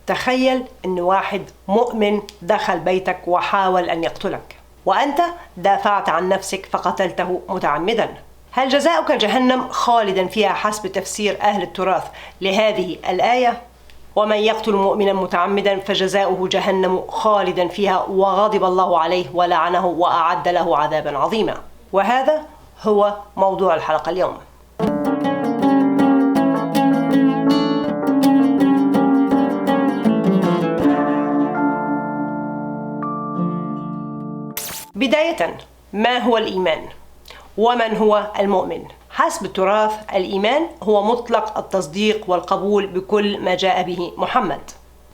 تخيل أن واحد مؤمن دخل بيتك وحاول أن يقتلك، وأنت دافعت عن نفسك فقتلته متعمدا. هل جزاؤك جهنم خالدا فيها حسب تفسير أهل التراث لهذه الآية؟ ومن يقتل مؤمنا متعمدا فجزاؤه جهنم خالدا فيها وغضب الله عليه ولعنه وأعد له عذابا عظيما. وهذا هو موضوع الحلقة اليوم. بداية، ما هو الإيمان؟ ومن هو المؤمن؟ حسب التراث الإيمان هو مطلق التصديق والقبول بكل ما جاء به محمد.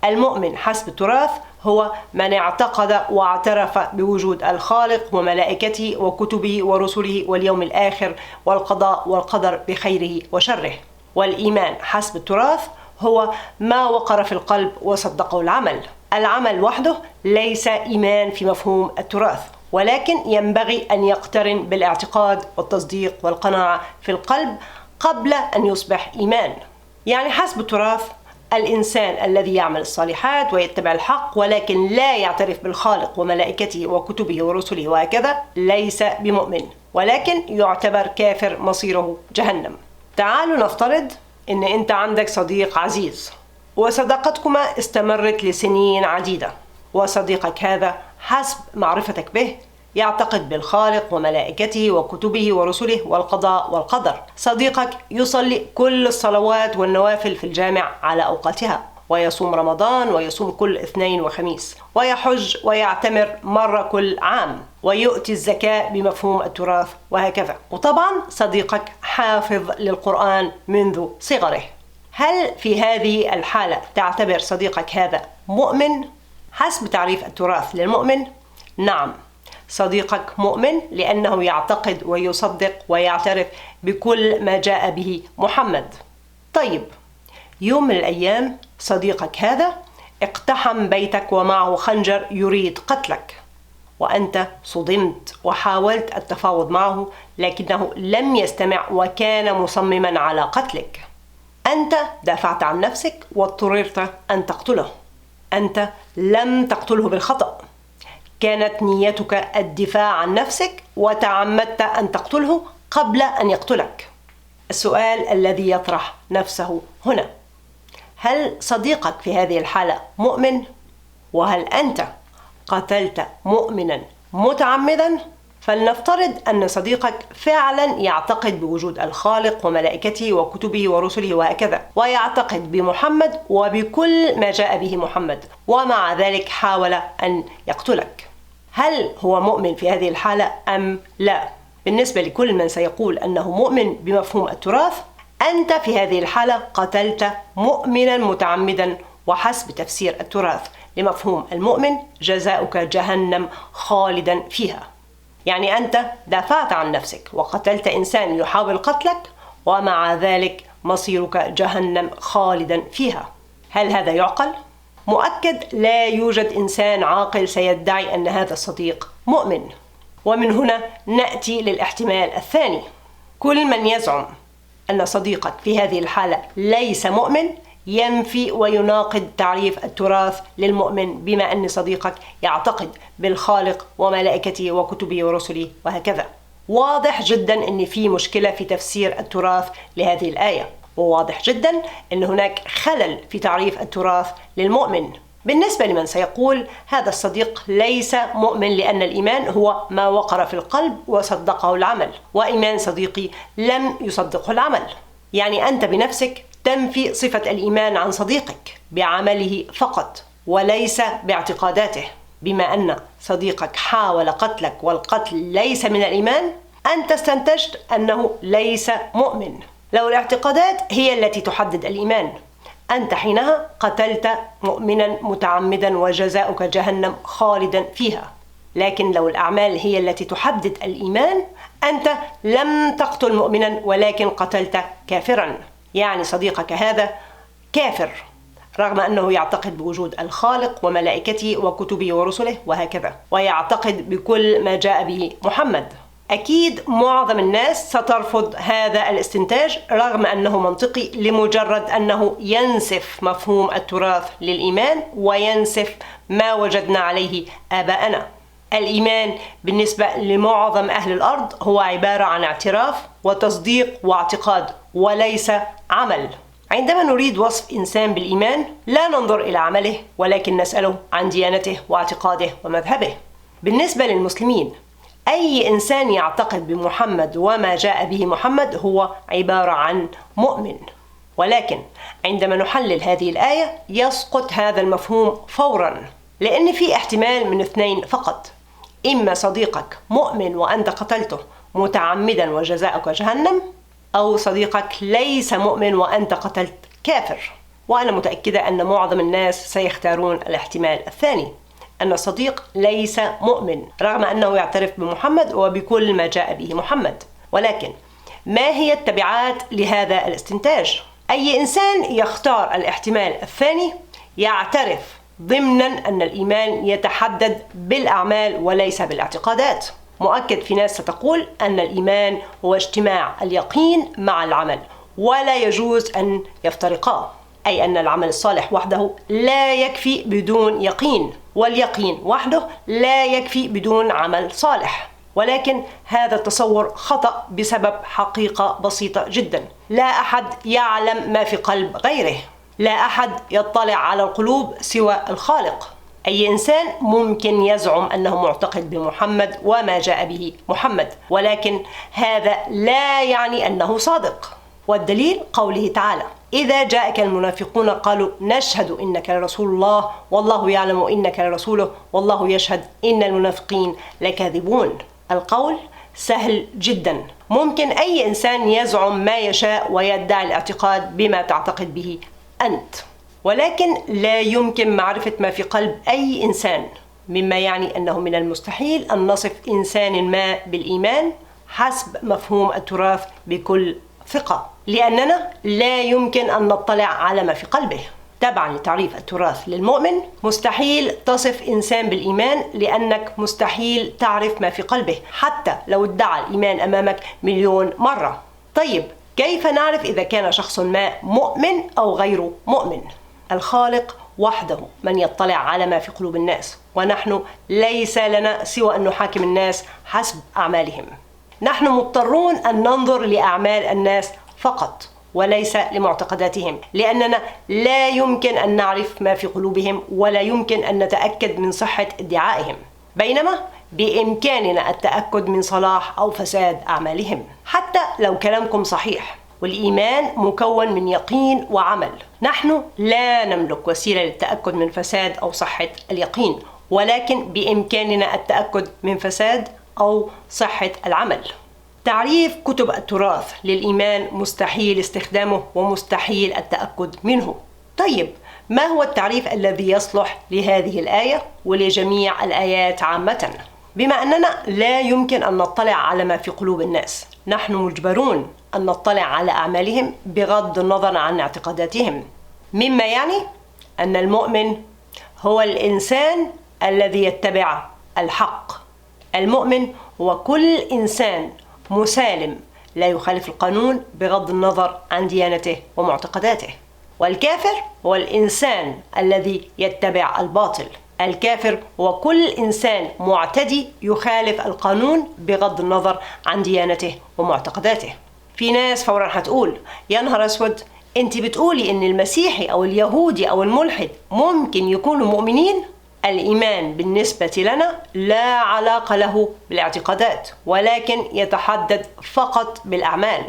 المؤمن حسب التراث هو من اعتقد واعترف بوجود الخالق وملائكته وكتبه ورسله واليوم الآخر والقضاء والقدر بخيره وشره. والإيمان حسب التراث هو ما وقر في القلب وصدقه العمل. العمل وحده ليس إيمان في مفهوم التراث، ولكن ينبغي أن يقترن بالاعتقاد والتصديق والقناعة في القلب قبل أن يصبح إيمان. يعني حسب التراث الإنسان الذي يعمل الصالحات ويتبع الحق ولكن لا يعترف بالخالق وملائكته وكتبه ورسله وهكذا ليس بمؤمن، ولكن يعتبر كافر مصيره جهنم. تعالوا نفترض أن أنت عندك صديق عزيز وصداقتكما استمرت لسنين عديدة، وصديقك هذا حسب معرفتك به يعتقد بالخالق وملائكته وكتبه ورسله والقضاء والقدر. صديقك يصلي كل الصلوات والنوافل في الجامع على أوقاتها، ويصوم رمضان ويصوم كل اثنين وخميس، ويحج ويعتمر مرة كل عام، ويؤتي الزكاة بمفهوم التراث وهكذا. وطبعا صديقك حافظ للقرآن منذ صغره. هل في هذه الحالة تعتبر صديقك هذا مؤمن؟ حسب تعريف التراث للمؤمن، نعم، صديقك مؤمن لأنه يعتقد ويصدق ويعترف بكل ما جاء به محمد. طيب، يوم من الأيام صديقك هذا اقتحم بيتك ومعه خنجر يريد قتلك، وأنت صدمت وحاولت التفاوض معه لكنه لم يستمع وكان مصمما على قتلك. أنت دافعت عن نفسك واضطررت أن تقتله. أنت لم تقتله بالخطأ، كانت نيتك الدفاع عن نفسك وتعمدت أن تقتله قبل أن يقتلك. السؤال الذي يطرح نفسه هنا: هل صديقك في هذه الحالة مؤمن؟ وهل أنت قتلت مؤمنا متعمدا؟ فلنفترض أن صديقك فعلا يعتقد بوجود الخالق وملائكته وكتبه ورسله وهكذا، ويعتقد بمحمد وبكل ما جاء به محمد، ومع ذلك حاول أن يقتلك. هل هو مؤمن في هذه الحالة أم لا؟ بالنسبة لكل من سيقول أنه مؤمن بمفهوم التراث، أنت في هذه الحالة قتلت مؤمنا متعمدا، وحسب تفسير التراث لمفهوم المؤمن جزاؤك جهنم خالدا فيها. يعني أنت دافعت عن نفسك وقتلت إنسان يحاول قتلك، ومع ذلك مصيرك جهنم خالدا فيها. هل هذا يعقل؟ مؤكد لا يوجد إنسان عاقل سيدعي أن هذا الصديق مؤمن. ومن هنا نأتي للاحتمال الثاني: كل من يزعم أن صديقك في هذه الحالة ليس مؤمن ينفي ويناقض تعريف التراث للمؤمن، بما أن صديقك يعتقد بالخالق وملائكته وكتبه ورسله وهكذا. واضح جدا أن في مشكلة في تفسير التراث لهذه الآية، وواضح جدا أن هناك خلل في تعريف التراث للمؤمن. بالنسبة لمن سيقول هذا الصديق ليس مؤمن لأن الإيمان هو ما وقر في القلب وصدقه العمل، وإيمان صديقي لم يصدقه العمل، يعني أنت بنفسك تنفي صفة الإيمان عن صديقك بعمله فقط وليس باعتقاداته. بما أن صديقك حاول قتلك والقتل ليس من الإيمان، أنت استنتجت أنه ليس مؤمن. لو الاعتقادات هي التي تحدد الإيمان، أنت حينها قتلت مؤمنا متعمدا وجزاؤك جهنم خالدا فيها. لكن لو الأعمال هي التي تحدد الإيمان، أنت لم تقتل مؤمنا ولكن قتلت كافرا، يعني صديقك هذا كافر رغم أنه يعتقد بوجود الخالق وملائكته وكتبه ورسله وهكذا، ويعتقد بكل ما جاء به محمد. أكيد معظم الناس سترفض هذا الاستنتاج رغم أنه منطقي، لمجرد أنه ينسف مفهوم التراث للإيمان وينسف ما وجدنا عليه آباءنا. الإيمان بالنسبة لمعظم أهل الأرض هو عبارة عن اعتراف وتصديق واعتقاد وليس عمل. عندما نريد وصف إنسان بالإيمان لا ننظر إلى عمله، ولكن نسأله عن ديانته واعتقاده ومذهبه. بالنسبة للمسلمين، أي إنسان يعتقد بمحمد وما جاء به محمد هو عبارة عن مؤمن. ولكن عندما نحلل هذه الآية يسقط هذا المفهوم فورا، لأن في احتمال من اثنين فقط: إما صديقك مؤمن وأنت قتلته متعمدا وجزاؤك جهنم، أو صديقك ليس مؤمن وأنت قتلت كافر. وأنا متأكدة أن معظم الناس سيختارون الاحتمال الثاني، أن الصديق ليس مؤمن رغم أنه يعترف بمحمد وبكل ما جاء به محمد. ولكن ما هي التبعات لهذا الاستنتاج؟ أي إنسان يختار الاحتمال الثاني يعترف ضمنا أن الإيمان يتحدد بالأعمال وليس بالاعتقادات. مؤكد في ناس ستقول أن الإيمان هو اجتماع اليقين مع العمل ولا يجوز أن يفترقا، أي أن العمل الصالح وحده لا يكفي بدون يقين، واليقين وحده لا يكفي بدون عمل صالح. ولكن هذا التصور خطأ بسبب حقيقة بسيطة جدا: لا أحد يعلم ما في قلب غيره، لا أحد يطلع على القلوب سوى الخالق. أي إنسان ممكن يزعم أنه معتقد بمحمد وما جاء به محمد، ولكن هذا لا يعني أنه صادق. والدليل قوله تعالى: إذا جاءك المنافقون قالوا نشهد إنك لرسول الله والله يعلم إنك لرسوله والله يشهد إن المنافقين لكاذبون. القول سهل جدا، ممكن أي إنسان يزعم ما يشاء ويدعي الاعتقاد بما تعتقد به أنت، ولكن لا يمكن معرفة ما في قلب أي إنسان، مما يعني أنه من المستحيل أن نصف إنسان ما بالإيمان حسب مفهوم التراث بكل ثقة، لأننا لا يمكن أن نطلع على ما في قلبه. تبعا لتعريف التراث للمؤمن، مستحيل تصف إنسان بالإيمان لأنك مستحيل تعرف ما في قلبه حتى لو ادعى الإيمان أمامك مليون مرة. طيب كيف نعرف إذا كان شخص ما مؤمن أو غير مؤمن؟ الخالق وحده من يطلع على ما في قلوب الناس، ونحن ليس لنا سوى أن نحاكم الناس حسب أعمالهم. نحن مضطرون أن ننظر لأعمال الناس فقط وليس لمعتقداتهم، لأننا لا يمكن أن نعرف ما في قلوبهم ولا يمكن أن نتأكد من صحة ادعائهم، بينما بإمكاننا التأكد من صلاح أو فساد أعمالهم. حتى لو كلامكم صحيح والإيمان مكون من يقين وعمل، نحن لا نملك وسيلة للتأكد من فساد أو صحة اليقين، ولكن بإمكاننا التأكد من فساد أو صحة العمل. تعريف كتب التراث للإيمان مستحيل استخدامه ومستحيل التأكد منه. طيب ما هو التعريف الذي يصلح لهذه الآية ولجميع الآيات عامة؟ بما أننا لا يمكن أن نطلع على ما في قلوب الناس، نحن مجبرون أن نطلع على أعمالهم بغض النظر عن اعتقاداتهم، مما يعني أن المؤمن هو الإنسان الذي يتبع الحق. المؤمن هو كل إنسان مسالم لا يخالف القانون بغض النظر عن ديانته ومعتقداته. والكافر هو الإنسان الذي يتبع الباطل. الكافر هو كل إنسان معتدي يخالف القانون بغض النظر عن ديانته ومعتقداته. في ناس فورا هتقول يا نهار أسود، أنت بتقولي إن المسيحي أو اليهودي أو الملحد ممكن يكونوا مؤمنين؟ الإيمان بالنسبة لنا لا علاقة له بالاعتقادات، ولكن يتحدد فقط بالأعمال.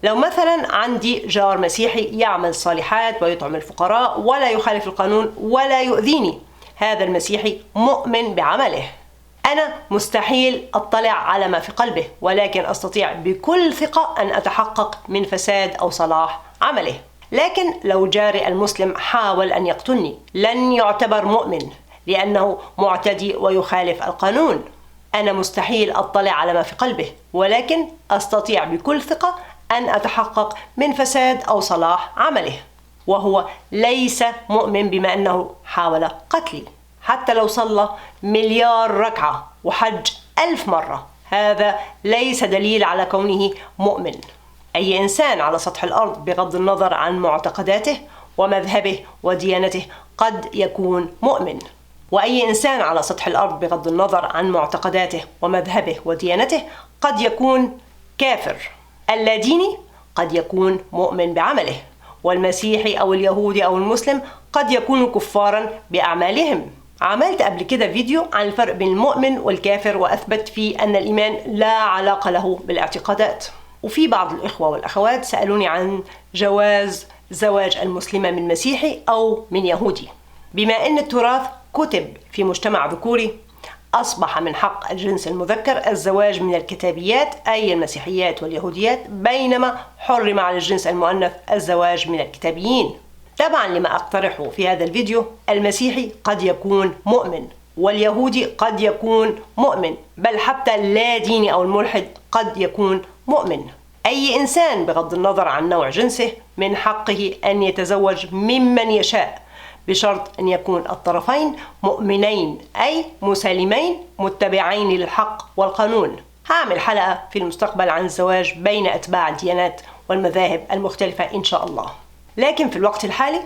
لو مثلا عندي جار مسيحي يعمل صالحات ويطعم الفقراء ولا يخالف القانون ولا يؤذيني، هذا المسيحي مؤمن بعمله. أنا مستحيل أطلع على ما في قلبه، ولكن أستطيع بكل ثقة أن أتحقق من فساد أو صلاح عمله. لكن لو جاري المسلم حاول أن يقتلني لن يعتبر مؤمن، لأنه معتدي ويخالف القانون. أنا مستحيل أطلع على ما في قلبه، ولكن أستطيع بكل ثقة أن أتحقق من فساد أو صلاح عمله، وهو ليس مؤمن بما أنه حاول قتلي. حتى لو صلى 1,000,000,000 ركعة وحج 1000 مرة، هذا ليس دليل على كونه مؤمن. أي إنسان على سطح الأرض بغض النظر عن معتقداته ومذهبه وديانته قد يكون مؤمن، وأي إنسان على سطح الأرض بغض النظر عن معتقداته ومذهبه وديانته قد يكون كافر. اللاديني قد يكون مؤمن بعمله، والمسيحي أو اليهودي أو المسلم قد يكونوا كفارا بأعمالهم. عملت قبل كده فيديو عن الفرق بين المؤمن والكافر، وأثبت فيه أن الإيمان لا علاقة له بالاعتقادات. وفي بعض الإخوة والأخوات سألوني عن جواز زواج المسلمة من مسيحي أو من يهودي. بما أن التراث كتب في مجتمع ذكوري، أصبح من حق الجنس المذكر الزواج من الكتابيات أي المسيحيات واليهوديات، بينما حرم على الجنس المؤنث الزواج من الكتابيين. طبعا لما أقترحه في هذا الفيديو، المسيحي قد يكون مؤمن، واليهودي قد يكون مؤمن، بل حتى اللاديني أو الملحد قد يكون مؤمن. أي إنسان بغض النظر عن نوع جنسه من حقه أن يتزوج ممن يشاء، بشرط أن يكون الطرفين مؤمنين أي مسالمين متبعين للحق والقانون. هعمل حلقة في المستقبل عن الزواج بين أتباع الديانات والمذاهب المختلفة إن شاء الله. لكن في الوقت الحالي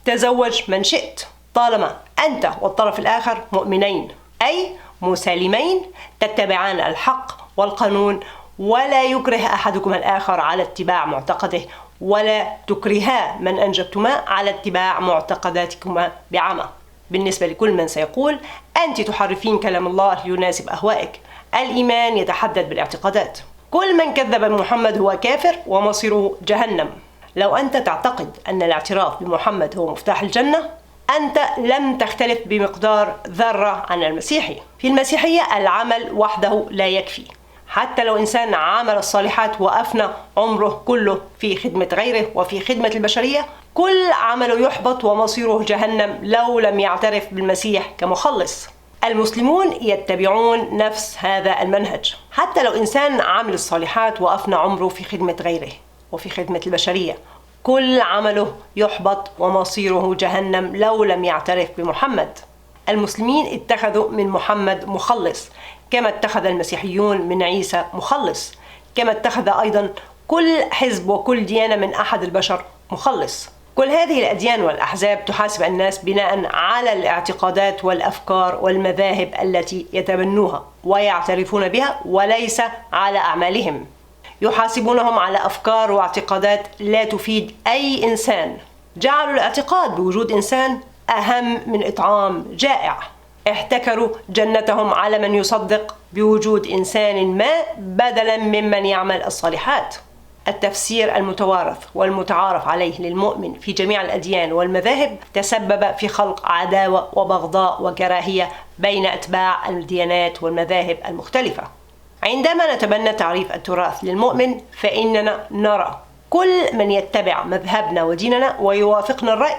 تزوج من شئت طالما أنت والطرف الآخر مؤمنين أي مسالمين تتبعان الحق والقانون، ولا يكره أحدكم الآخر على اتباع معتقده، ولا تكرها من أنجبتما على اتباع معتقداتكما بعمى. بالنسبة لكل من سيقول أنت تحرفين كلام الله ليناسب أهوائك، الإيمان يتحدد بالاعتقادات. كل من كذب محمد هو كافر ومصيره جهنم. لو أنت تعتقد أن الاعتراف بمحمد هو مفتاح الجنة، أنت لم تختلف بمقدار ذرة عن المسيحي. في المسيحية العمل وحده لا يكفي، حتى لو إنسان عمل الصالحات وأفنى عمره كله في خدمة غيره وفي خدمة البشرية، كل عمله يحبط ومصيره جهنم لو لم يعترف بالمسيح كمخلص. المسلمون يتبعون نفس هذا المنهج، حتى لو إنسان عمل الصالحات وأفنى عمره في خدمة غيره وفي خدمة البشرية، كل عمله يحبط ومصيره جهنم لو لم يعترف بمحمد. المسلمين اتخذوا من محمد مخلص، كما اتخذ المسيحيون من عيسى مخلص، كما اتخذ أيضا كل حزب وكل ديانة من أحد البشر مخلص. كل هذه الأديان والأحزاب تحاسب الناس بناء على الاعتقادات والأفكار والمذاهب التي يتبنوها ويعترفون بها، وليس على أعمالهم. يحاسبونهم على أفكار واعتقادات لا تفيد أي إنسان. جعلوا الاعتقاد بوجود إنسان أهم من إطعام جائع. احتكروا جنتهم على من يصدق بوجود إنسان ما بدلا ممن يعمل الصالحات. التفسير المتوارث والمتعارف عليه للمؤمن في جميع الأديان والمذاهب تسبب في خلق عداوة وبغضاء وكراهية بين أتباع الديانات والمذاهب المختلفة. عندما نتبنى تعريف التراث للمؤمن، فإننا نرى كل من يتبع مذهبنا وديننا ويوافقنا الرأي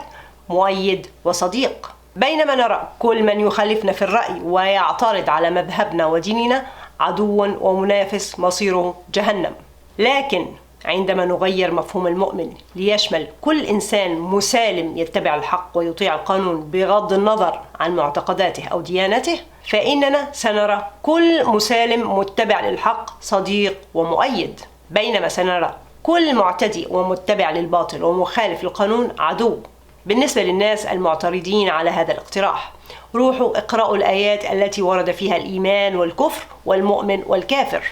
مؤيد وصديق، بينما نرى كل من يخالفنا في الرأي ويعترض على مذهبنا وديننا عدو ومنافس مصيره جهنم. لكن عندما نغير مفهوم المؤمن ليشمل كل إنسان مسالم يتبع الحق ويطيع القانون بغض النظر عن معتقداته أو ديانته، فإننا سنرى كل مسالم متبع للحق صديق ومؤيد، بينما سنرى كل معتدي ومتبع للباطل ومخالف للقانون عدو. بالنسبة للناس المعترضين على هذا الاقتراح، روحوا اقرأوا الآيات التي ورد فيها الإيمان والكفر والمؤمن والكافر.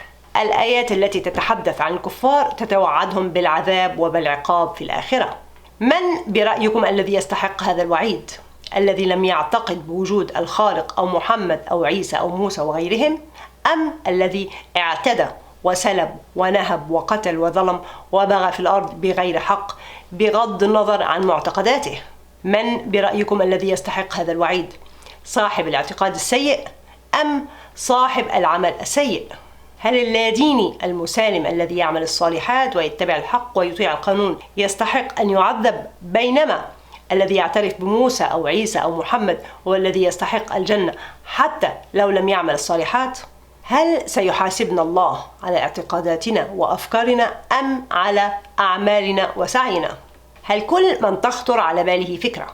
الآيات التي تتحدث عن الكفار تتوعدهم بالعذاب وبالعقاب في الآخرة. من برأيكم الذي يستحق هذا الوعيد؟ الذي لم يعتقد بوجود الخالق أو محمد أو عيسى أو موسى وغيرهم، أم الذي اعتدى وسلب ونهب وقتل وظلم وبغى في الأرض بغير حق بغض النظر عن معتقداته؟ من برأيكم الذي يستحق هذا الوعيد؟ صاحب الاعتقاد السيء أم صاحب العمل السيء؟ هل اللاديني المسالم الذي يعمل الصالحات ويتبع الحق ويطيع القانون يستحق أن يعذب، بينما الذي يعترف بموسى أو عيسى أو محمد هو الذي يستحق الجنة حتى لو لم يعمل الصالحات؟ هل سيحاسبنا الله على اعتقاداتنا وأفكارنا أم على أعمالنا وسعينا؟ هل كل من تخطر على باله فكرة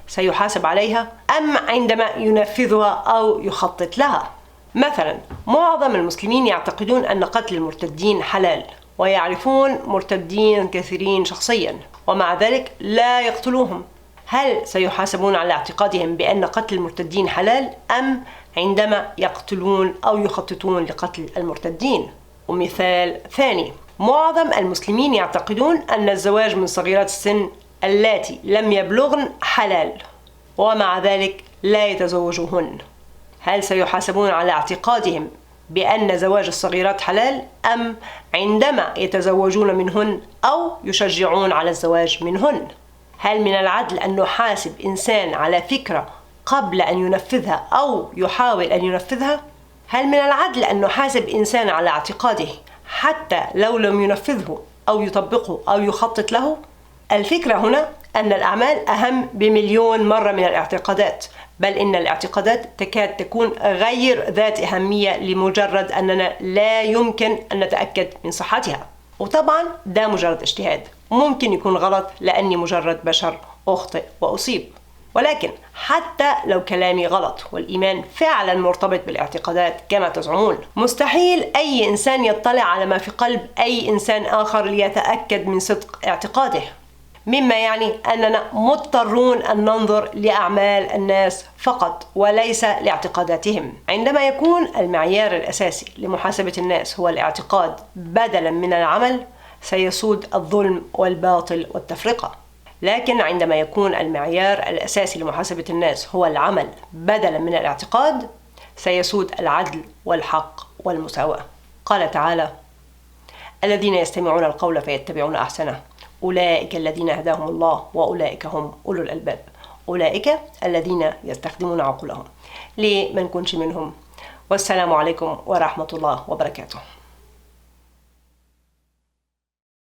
سيحاسب عليها أم عندما ينفذها أو يخطط لها؟ مثلا معظم المسلمين يعتقدون أن قتل المرتدين حلال، ويعرفون مرتدين كثيرين شخصيا، ومع ذلك لا يقتلوهم. هل سيحاسبون على اعتقادهم بأن قتل المرتدين حلال، أم عندما يقتلون أو يخططون لقتل المرتدين؟ ومثال ثاني، معظم المسلمين يعتقدون أن الزواج من صغيرات السن اللاتي لم يبلغن حلال، ومع ذلك لا يتزوجوهن. هل سيحاسبون على اعتقادهم بأن زواج الصغيرات حلال، أم عندما يتزوجون منهن أو يشجعون على الزواج منهن؟ هل من العدل أن نحاسب إنسان على فكرة قبل أن ينفذها أو يحاول أن ينفذها؟ هل من العدل أن نحاسب إنسان على اعتقاده حتى لو لم ينفذه أو يطبقه أو يخطط له؟ الفكرة هنا أن الأعمال أهم بمليون مرة من الاعتقادات، بل إن الاعتقادات تكاد تكون غير ذات أهمية لمجرد أننا لا يمكن أن نتأكد من صحتها. وطبعا ده مجرد اجتهاد، ممكن يكون غلط لأني مجرد بشر أخطئ وأصيب. ولكن حتى لو كلامي غلط والإيمان فعلا مرتبط بالاعتقادات كما تزعمون، مستحيل أي إنسان يطلع على ما في قلب أي إنسان آخر ليتأكد من صدق اعتقاده، مما يعني أننا مضطرون أن ننظر لأعمال الناس فقط وليس لاعتقاداتهم. عندما يكون المعيار الأساسي لمحاسبة الناس هو الاعتقاد بدلا من العمل، سيسود الظلم والباطل والتفرقة. لكن عندما يكون المعيار الأساسي لمحاسبة الناس هو العمل بدلا من الاعتقاد، سيسود العدل والحق والمساواة. قال تعالى: الذين يستمعون القول فيتبعون أحسنه أولئك الذين هداهم الله وأولئك هم أولو الألباب. أولئك الذين يستخدمون عقولهم. ليه ما نكونش منهم؟ والسلام عليكم ورحمة الله وبركاته.